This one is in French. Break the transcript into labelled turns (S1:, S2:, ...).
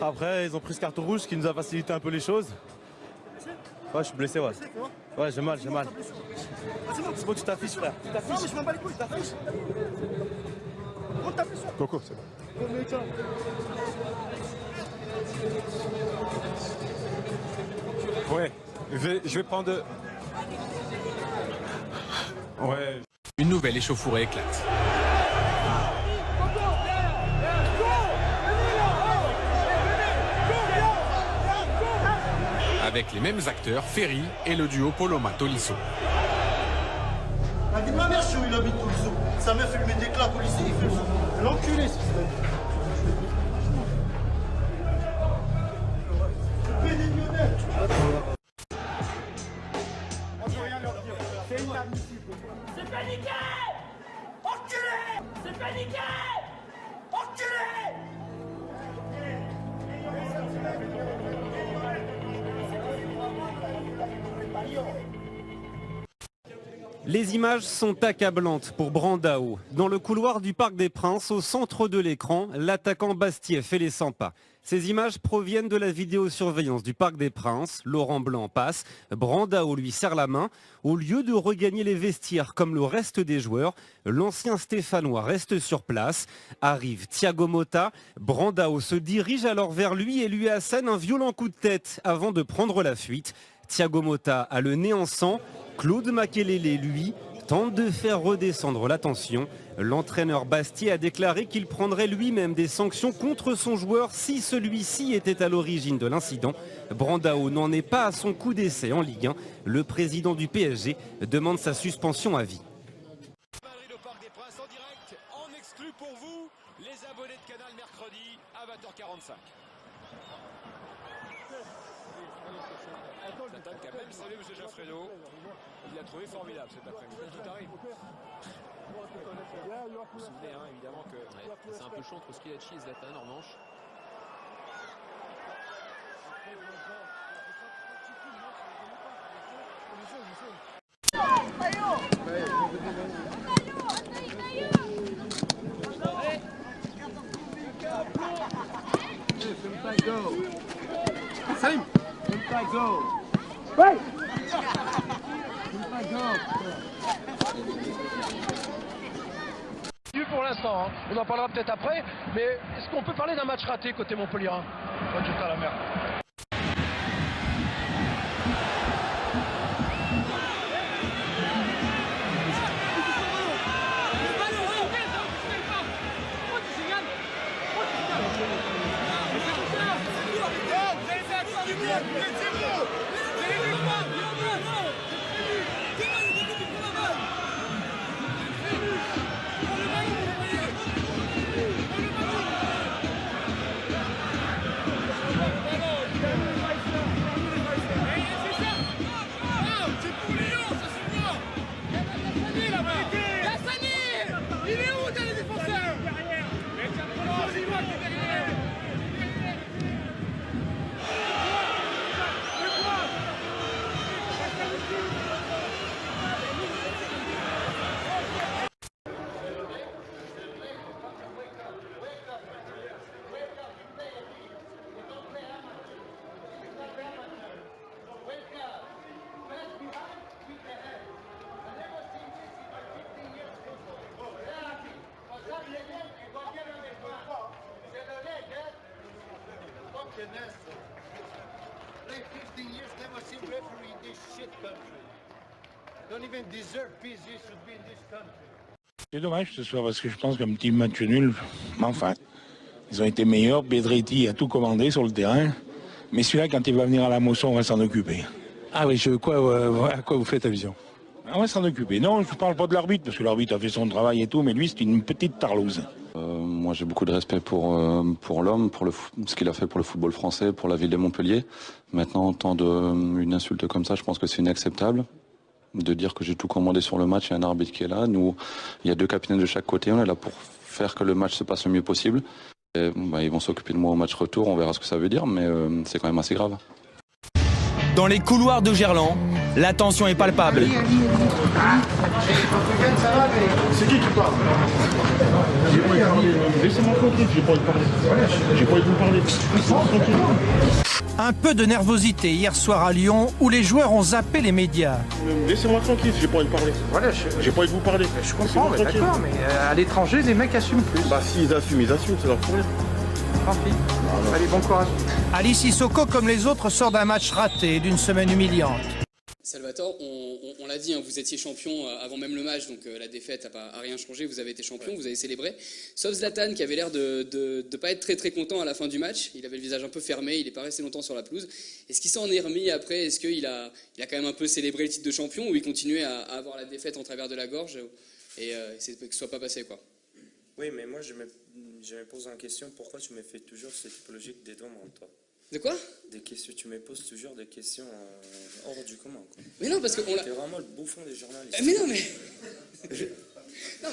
S1: Après, ils ont pris ce carton rouge qui nous a facilité un peu les choses. Ouais, je suis blessé, ouais. Ouais, j'ai mal. C'est bon, tu t'affiches, frère. Tu t'affiches.
S2: Non, mais je m'en bats les couilles, tu t'affiches. Monte ta blessure.
S3: Coco, c'est bon. Ouais, je vais prendre... Ouais.
S4: Une nouvelle échauffourée éclate. Avec les mêmes acteurs, Ferry et le duo Poloma-Tolisso.
S2: La vie de ma mère, je suis où il habite Tolisso. Sa meuf, elle met des claques au lycée, il fait le fou. L'enculé, c'est ça.
S5: C'est paniqué! Enculé! C'est paniqué! Enculé!
S6: Les images sont accablantes pour Brandao. Dans le couloir du Parc des Princes, au centre de l'écran, l'attaquant Bastiet fait les 100 pas. Ces images proviennent de la vidéosurveillance du Parc des Princes. Laurent Blanc passe, Brandao lui serre la main. Au lieu de regagner les vestiaires comme le reste des joueurs, l'ancien Stéphanois reste sur place. Arrive Thiago Motta, Brandao se dirige alors vers lui et lui assène un violent coup de tête avant de prendre la fuite. Thiago Motta a le nez en sang. Claude Makelele, lui, tente de faire redescendre la tension. L'entraîneur Bastiet a déclaré qu'il prendrait lui-même des sanctions contre son joueur si celui-ci était à l'origine de l'incident. Brandao n'en est pas à son coup d'essai en Ligue 1. Le président du PSG demande sa suspension à vie.
S7: Madrid au Parc des Princes en direct, en exclu pour vous, les abonnés de Canal mercredi à 20h45. Zlatan qui a même salué M. Jaffredo. Il l'a trouvé formidable cet après-midi. Tout arrive. Vous vous souvenez évidemment que
S8: c'est un peu chaud entre Schillaci et Zlatan en revanche.
S2: Salim.
S9: Pour l'instant, on en parlera peut-être après, mais est-ce qu'on peut parler d'un match raté côté Montpellier? Quand j'étais à la mer.
S2: Play 15 years, never seen referee in this shit country. Don't even deserve peace, you should be in this country.
S10: C'est dommage ce soir parce que je pense qu'un petit match nul, enfin, ils ont été meilleurs. Bedretti a tout commandé sur le terrain, mais celui-là, quand il va venir à la moisson, on va s'en occuper.
S3: Ah oui, à quoi vous faites allusion?
S10: On va s'en occuper. Non, je ne parle pas de l'arbitre, parce que l'arbitre a fait son travail et tout, mais lui, c'est une petite tarlouse.
S11: Moi, j'ai beaucoup de respect pour l'homme, pour ce qu'il a fait pour le football français, pour la ville de Montpellier. Maintenant, entendre une insulte comme ça, je pense que c'est inacceptable. De dire que j'ai tout commandé sur le match, il y a un arbitre qui est là. Nous, il y a deux capitaines de chaque côté, on est là pour faire que le match se passe le mieux possible. Et, ils vont s'occuper de moi au match retour, on verra ce que ça veut dire, mais c'est quand même assez grave.
S12: Dans les couloirs de Gerland, La tension est palpable.
S1: C'est qui parle? Laissez-moi tranquille, j'ai pas envie de parler. J'ai pas envie de vous parler. Laissez-moi tranquille.
S12: Un peu de nervosité hier soir à Lyon où les joueurs ont zappé les médias.
S1: Laissez-moi tranquille, j'ai pas envie de parler.
S12: Voilà,
S1: j'ai pas envie de vous parler.
S12: Je comprends, mais d'accord, mais à l'étranger, les mecs assument plus.
S1: Bah si ils assument, c'est leur problème.
S12: Tant pis. Allez, bon courage. Alice Sissoko, comme les autres, sort d'un match raté, d'une semaine humiliante.
S8: Salvatore, on l'a dit, hein, vous étiez champion avant même le match, donc la défaite n'a rien changé, vous avez été champion, vous avez célébré. Sauf Zlatan qui avait l'air de pas être très content à la fin du match, il avait le visage un peu fermé, il n'est pas resté longtemps sur la pelouse. Est-ce qu'il s'en est remis après? Est-ce qu'il a quand même un peu célébré le titre de champion ou il continuait à avoir la défaite en travers de la gorge et que ce soit pas passé quoi?
S13: Oui, mais moi je me pose en question, pourquoi tu me fais toujours cette typologie des demandes, toi?
S8: De quoi?
S13: Des questions, tu me poses toujours des questions hors du commun, quoi.
S8: Mais non, parce que
S13: t'es vraiment le bouffon des journalistes.
S8: Mais non, mais... non,